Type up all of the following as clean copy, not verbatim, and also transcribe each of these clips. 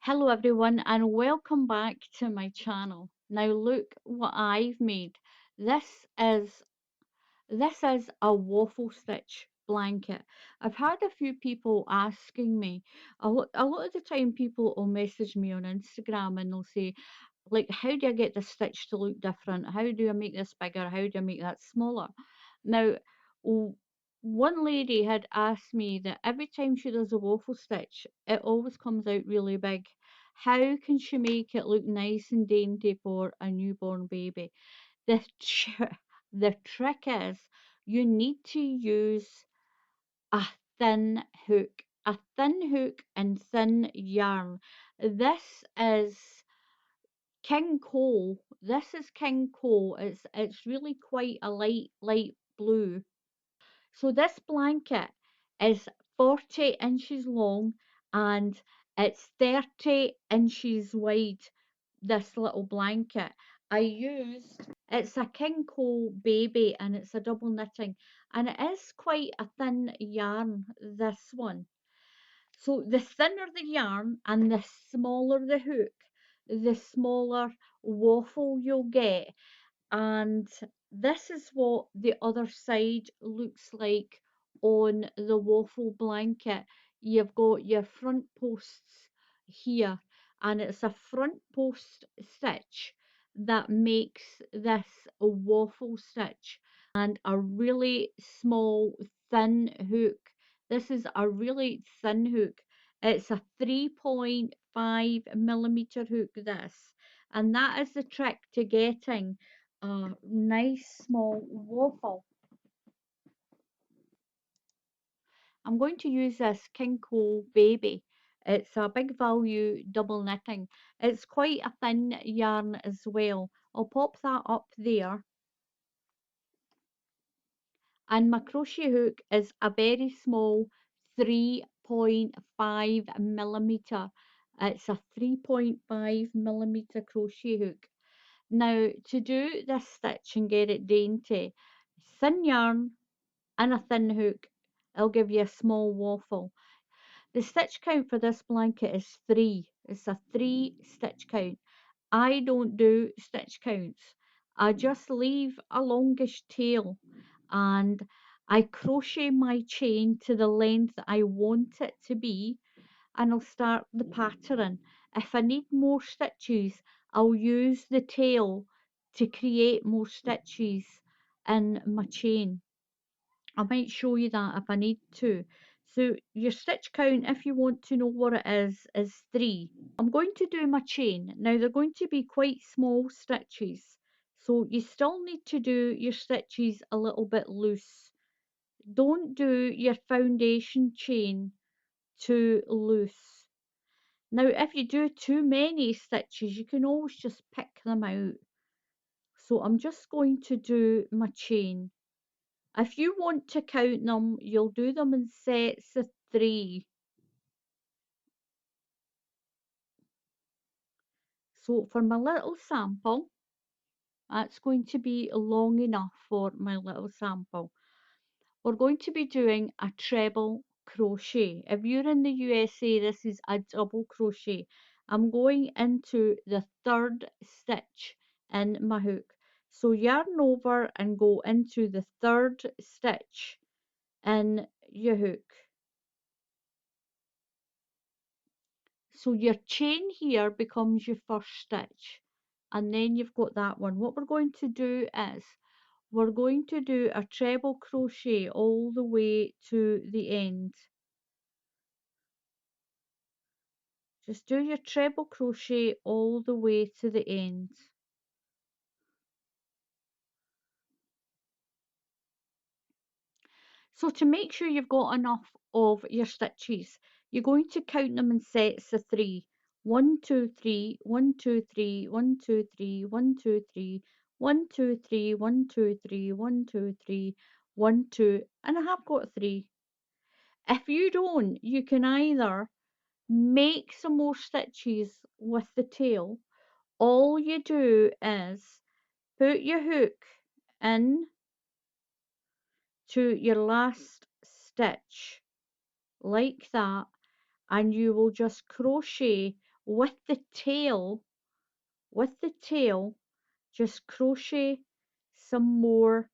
Hello everyone and welcome back to my channel. Now look what I've made. This is this is a waffle stitch blanket. I've had a few people asking me. A lot of the time people will message me on Instagram and they'll say like, how do I get the stitch to look different? How do I make this bigger? How do I make that smaller? Now, w- one lady had asked me that every time she does a waffle stitch, it always comes out really big. How can she make it look nice and dainty for a newborn baby? The, the trick is you need to use a a thin hook and thin yarn. This is King Cole. This is King Cole. It's really quite a light blue. So this blanket is 40 inches long and it's 30 inches wide. This little blanket. It's a King Cole baby and it's a double knitting and it is quite a thin yarn, this one. So the thinner the yarn and the smaller the hook, the smaller waffle you'll get. And this is what the other side looks like on the waffle blanket. You've got your front posts here, and it's a front post stitch that makes this a waffle stitch, and a really small thin hook. This is a really thin hook. It's a 3.5 millimeter hook, this, and that is the trick to getting a nice small waffle. I'm going to use this King Cole Baby. It's a big value double knitting. It's quite a thin yarn as well. I'll pop that up there. And my crochet hook is a very small 3.5 millimeter. It's a 3.5 millimeter crochet hook. Now, to do this stitch and get it dainty, thin yarn and a thin hook, I'll give you a small waffle. The stitch count for this blanket is 3. It's a 3 stitch count. I don't do stitch counts. I just leave a longish tail and I crochet my chain to the length I want it to be, and I'll start the pattern. If I need more stitches, I'll use the tail to create more stitches in my chain. I might show you that if I need to. So your stitch count, if you want to know what it is 3. I'm going to do my chain. Now they're going to be quite small stitches. So you still need to do your stitches a little bit loose. Don't do your foundation chain too loose. Now if you do too many stitches, you can always just pick them out. So I'm just going to do my chain. If you want to count them, you'll do them in sets of 3. So for my little sample, that's going to be long enough for my little sample. We're going to be doing a treble crochet. If you're in the USA, this is a double crochet. I'm going into the third stitch in my hook. So yarn over and go into the third stitch in your hook. So your chain here becomes your first stitch, and then you've got that one. What we're going to do is we're going to do a treble crochet all the way to the end. Just do your treble crochet all the way to the end. So to make sure you've got enough of your stitches, you're going to count them in sets of 3. 1, 2, 3, 1, 2, 3, 1, 2, 3, 1, 2, 3, 1, 2, 3, 1, 2, 3, 1, 2, 3, 1, 2, and I have got 3. If you don't, you can either make some more stitches with the tail. All you do is put your hook in to your last stitch like that, and you will just crochet with the tail, just crochet some more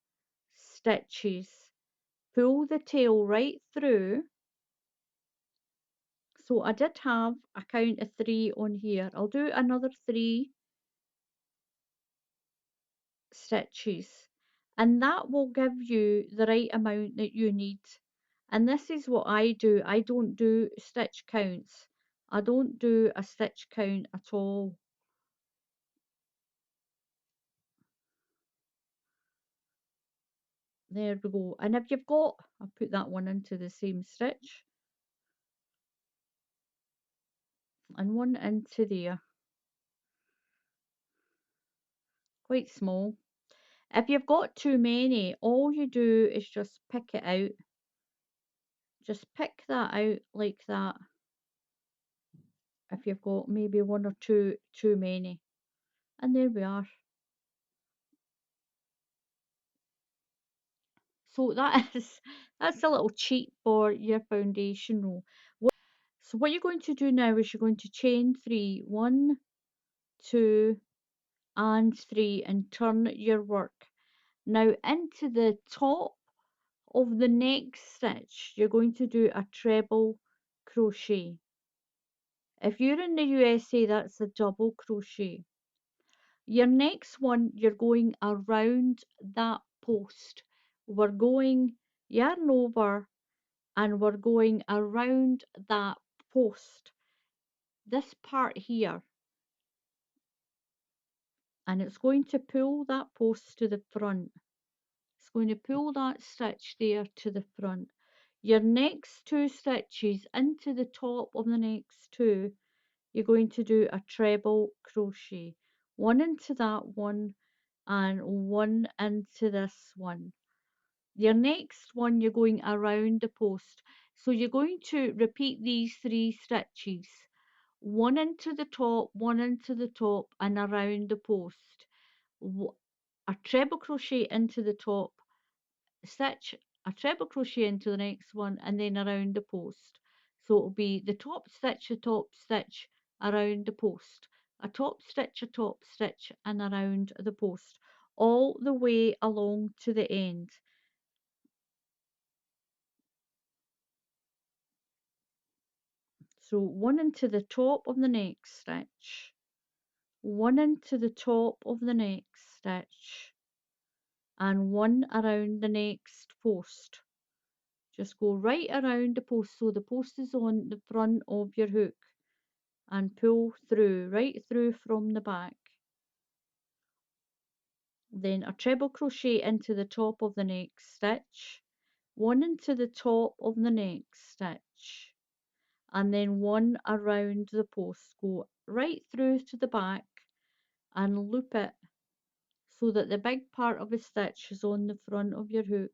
stitches. Pull the tail right through. So I did have a count of 3 on here. I'll do another 3 stitches, and that will give you the right amount that you need. And this is what I do. I don't do stitch counts. I don't do a stitch count at all. There we go. And if you've got, I'll put that one into the same stitch and one into there, quite small. If you've got too many, all you do is just pick it out. Just pick that out like that. If you've got maybe one or two too many. And there we are. So that is that's a little cheat for your foundation row. So what you're going to do now is you're going to chain 3, 1, 2, and 3, and turn your work. Now into the top of the next stitch, you're going to do a treble crochet. If you're in the USA, that's a double crochet. Your next one, you're going around that post. We're going yarn over and we're going around that post, this part here, and it's going to pull that post to the front. It's going to pull that stitch there to the front. Your next 2 stitches into the top of the next 2, you're going to do a treble crochet. One into that one and one into this one. Your next one, you're going around the post. So you're going to repeat these 3 stitches. One into the top, one into the top, and around the post. A treble crochet into the top, stitch a treble crochet into the next one, and then around the post. So it'll be the top stitch, around the post, a top stitch, and around the post, all the way along to the end. So one into the top of the next stitch, one into the top of the next stitch, and one around the next post. Just go right around the post so the post is on the front of your hook, and pull through, right through from the back. Then a treble crochet into the top of the next stitch, one into the top of the next stitch, and then one around the post. Go right through to the back and loop it so that the big part of the stitch is on the front of your hook,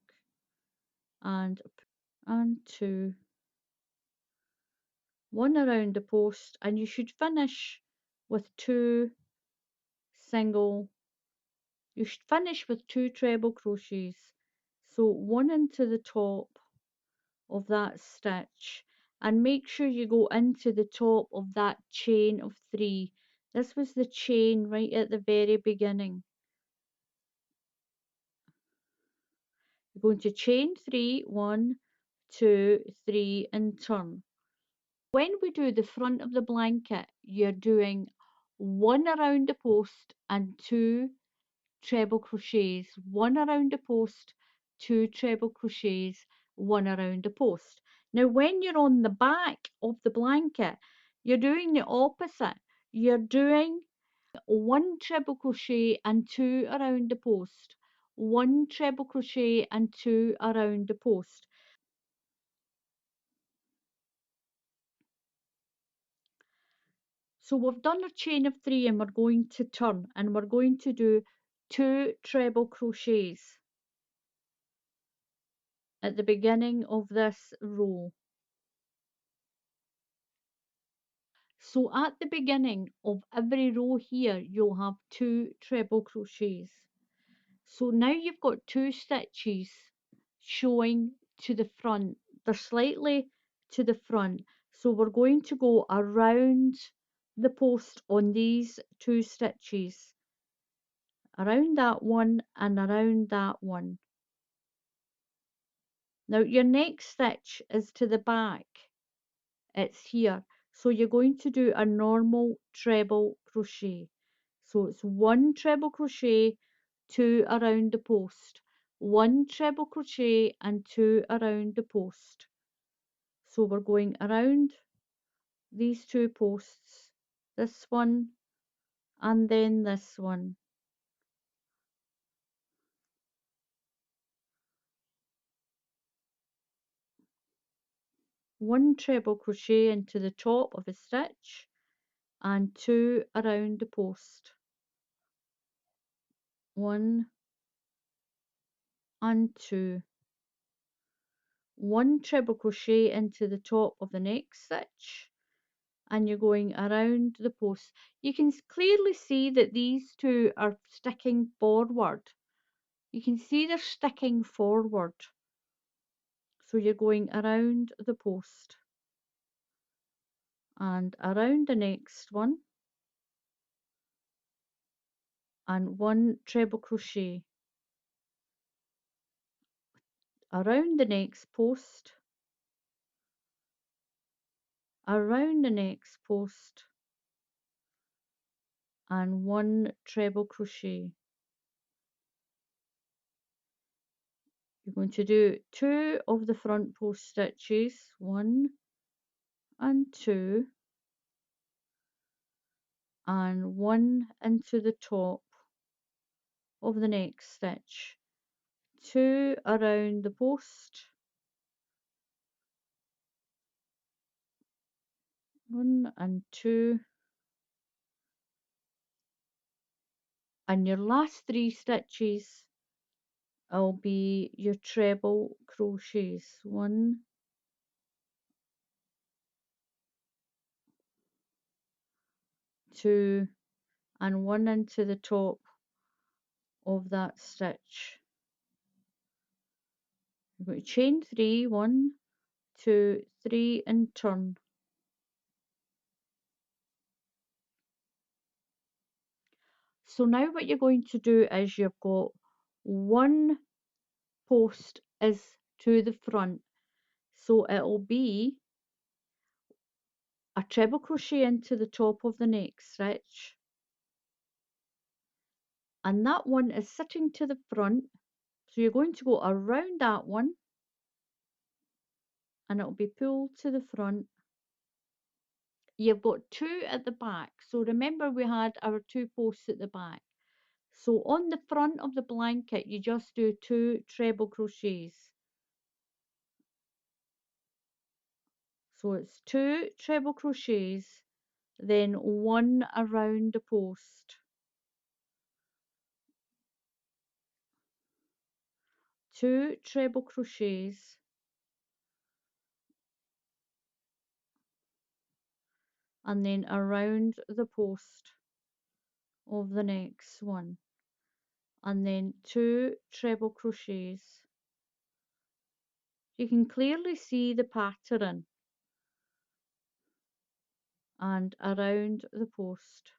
and 2, one around the post, and you should finish with 2 single, you should finish with 2 treble crochets. So one into the top of that stitch, and make sure you go into the top of that chain of 3. This was the chain right at the very beginning. You're going to chain 3, 1, 2, 3, and turn. When we do the front of the blanket, you're doing 1 around the post and 2 treble crochets, 1 around the post, 2 treble crochets, 1 around the post. Now when you're on the back of the blanket, you're doing the opposite. You're doing 1 treble crochet and 2 around the post, 1 treble crochet and 2 around the post. So we've done a chain of 3 and we're going to turn, and we're going to do 2 treble crochets at the beginning of this row. So at the beginning of every row here, you'll have 2 treble crochets. So now you've got 2 stitches showing to the front. They're slightly to the front. So we're going to go around the post on these 2 stitches, around that one and around that one. Now your next stitch is to the back, it's here, so you're going to do a normal treble crochet. So it's 1 treble crochet, 2 around the post, 1 treble crochet and 2 around the post. So we're going around these 2 posts, this one and then this one. 1 treble crochet into the top of a stitch and 2 around the post. 1 and 2. 1 treble crochet into the top of the next stitch and you're going around the post. You can clearly see that these 2 are sticking forward. You can see they're sticking forward. So you're going around the post and around the next one and 1 treble crochet around the next post, around the next post and 1 treble crochet. You're going to do 2 of the front post stitches, 1 and 2 and 1 into the top of the next stitch, 2 around the post, 1 and 2, and your last 3 stitches will be your treble crochets, 1, 2 and 1 into the top of that stitch. You're going to chain 3, 1, 2, 3 and turn. So now what you're going to do is you've got 1 post is to the front, so it'll be a treble crochet into the top of the next stitch, and that one is sitting to the front, so you're going to go around that one and it'll be pulled to the front. You've got 2 at the back, so remember we had our 2 posts at the back. So on the front of the blanket you just do 2 treble crochets. So it's 2 treble crochets, then 1 around the post, 2 treble crochets and then around the post of the next one, and then 2 treble crochets. You can clearly see the pattern, and around the post,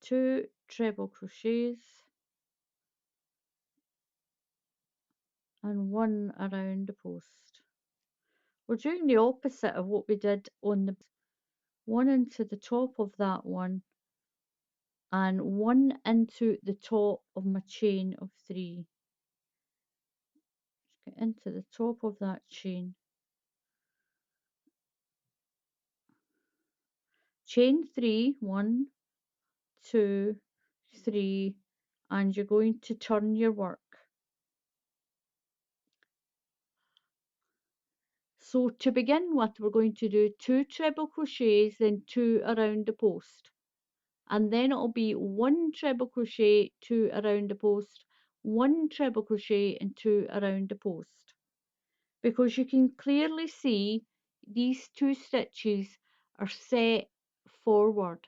2 treble crochets and 1 around the post. We're doing the opposite of what we did on the 1 into the top of that one and 1 into the top of my chain of 3. Just get into the top of that chain, chain 3, 1, 2, 3, and you're going to turn your work. So to begin with, we're going to do 2 treble crochets, then 2 around the post, and then it'll be 1 treble crochet, 2 around the post, 1 treble crochet and 2 around the post, because you can clearly see these 2 stitches are set forward,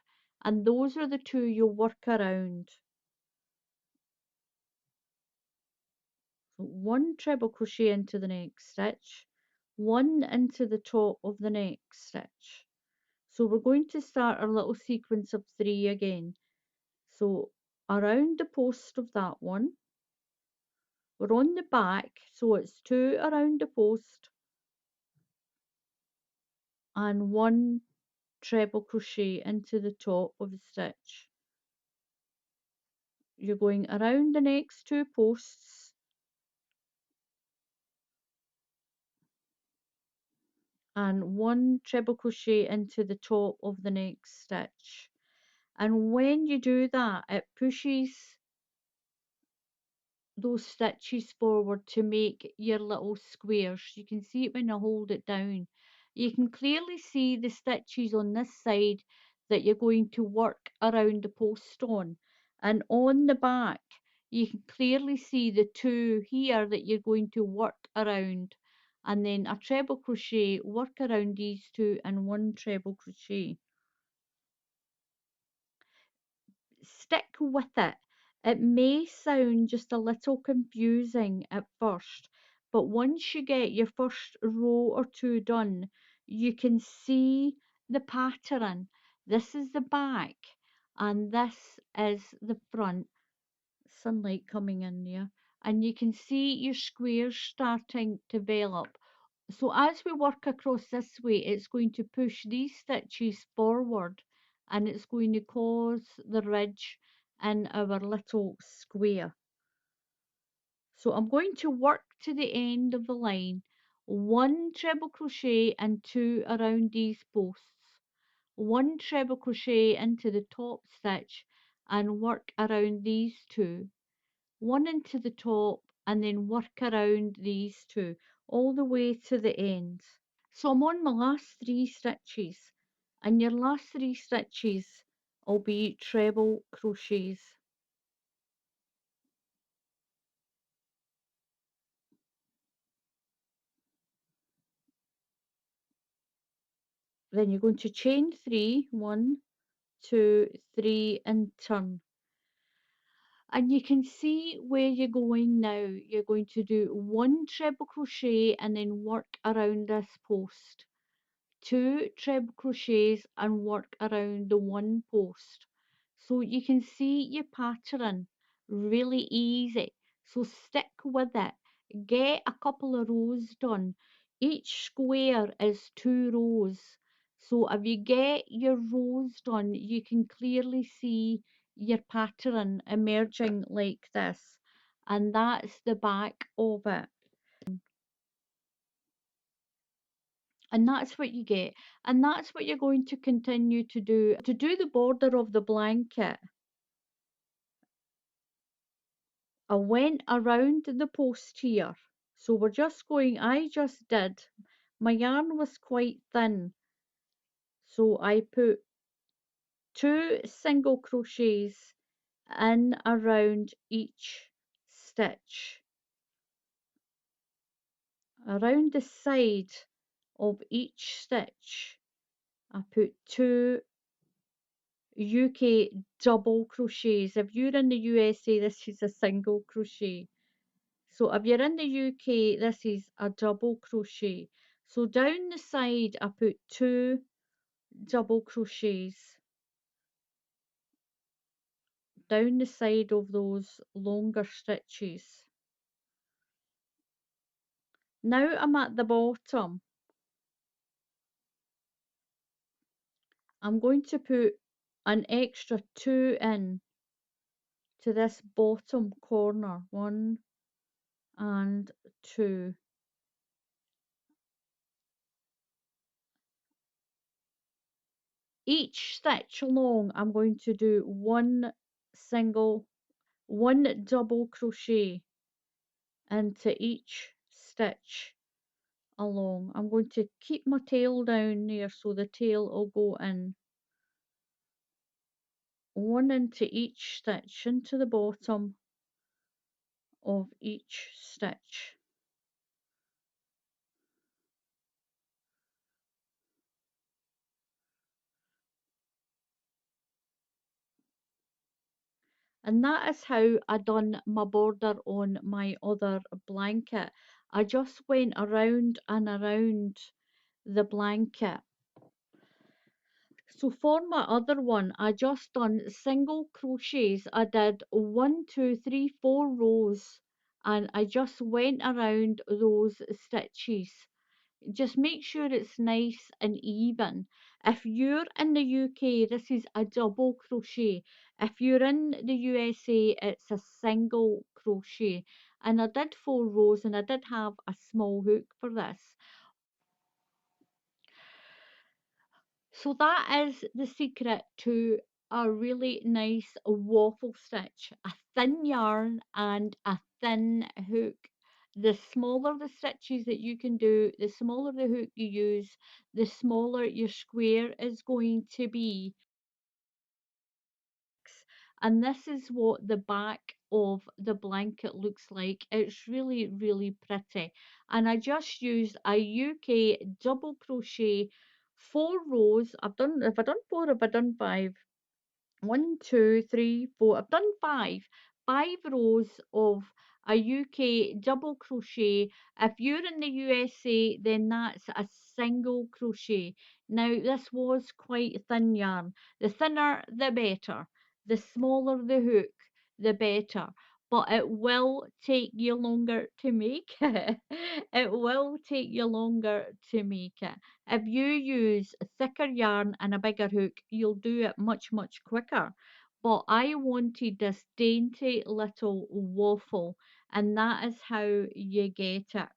and those are the 2 you'll work around. So 1 treble crochet into the next stitch, one into the top of the next stitch. So we're going to start our little sequence of 3 again. So around the post of that one, we're on the back, so it's 2 around the post and 1 treble crochet into the top of the stitch. You're going around the next 2 posts and 1 treble crochet into the top of the next stitch. And when you do that, it pushes those stitches forward to make your little squares. You can see it when I hold it down. You can clearly see the stitches on this side that you're going to work around the post on. And on the back, you can clearly see the 2 here that you're going to work around. And then a treble crochet, work around these 2 and 1 treble crochet. Stick with it. It may sound just a little confusing at first, but once you get your first row or 2 done, you can see the pattern. This is the back and this is the front. Sunlight coming in there. And you can see your squares starting to develop. So as we work across this way, it's going to push these stitches forward and it's going to cause the ridge in our little square. So I'm going to work to the end of the line, 1 treble crochet and 2 around these posts, 1 treble crochet into the top stitch and work around these 2, 1 into the top and then work around these 2 all the way to the end. So I'm on my last 3 stitches and your last 3 stitches will be treble crochets. Then you're going to chain 3, 1, 2, 3 and turn. And you can see where you're going now. You're going to do 1 treble crochet and then work around this post. 2 treble crochets and work around the 1 post. So you can see your pattern really easy. So stick with it. Get a couple of rows done. Each square is 2 rows. So if you get your rows done, you can clearly see your pattern emerging like this. And that's the back of it. And that's what you get. And that's what you're going to continue to do. To do the border of the blanket, I went around the post here. So we're just going, I just did. My yarn was quite thin. So I put 2 single crochets in around each stitch. Around the side of each stitch, I put 2 UK double crochets. If you're in the USA, this is a single crochet. So if you're in the UK, this is a double crochet. So down the side, I put 2 double crochets down the side of those longer stitches. Now I'm at the bottom. I'm going to put an extra 2 in to this bottom corner. 1 and 2. Each stitch along, I'm going to do one double crochet into each stitch along. I'm going to keep my tail down there so the tail will go in. One into each stitch, into the bottom of each stitch. And that is how I done my border on my other blanket. I just went around and around the blanket. So for my other one, I just done single crochets. I did 1, 2, 3, 4 rows, and I just went around those stitches. Just make sure it's nice and even. If you're in the UK, this is a double crochet. If you're in the USA, it's a single crochet. And I did 4 rows, and I did have a small hook for this. So that is the secret to a really nice waffle stitch. A thin yarn and a thin hook. The smaller the stitches that you can do, the smaller the hook you use, the smaller your square is going to be. And this is what the back of the blanket looks like. It's really, really pretty. And I just used a UK double crochet, 4 rows. Have I done four? Have I done five? 1, 2, 3, 4. I've done five. 5 rows of a UK double crochet. If you're in the USA, then that's a single crochet. Now, this was quite thin yarn. The thinner, the better. The smaller the hook, the better. But it will take you longer to make it. It will take you longer to make it. If you use thicker yarn and a bigger hook, you'll do it much, much quicker. But I wanted this dainty little waffle, and that is how you get it.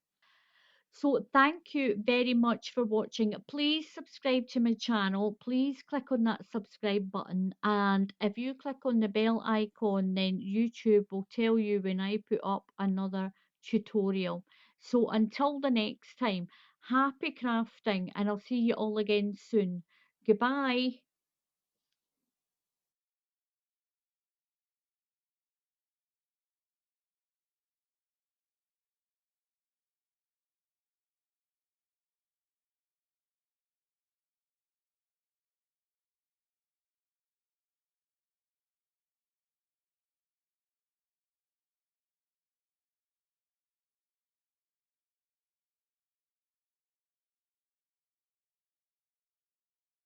So thank you very much for watching. Please subscribe to my channel. Please click on that subscribe button. And if you click on the bell icon, then YouTube will tell you when I put up another tutorial. So until the next time, happy crafting, and I'll see you all again soon. Goodbye.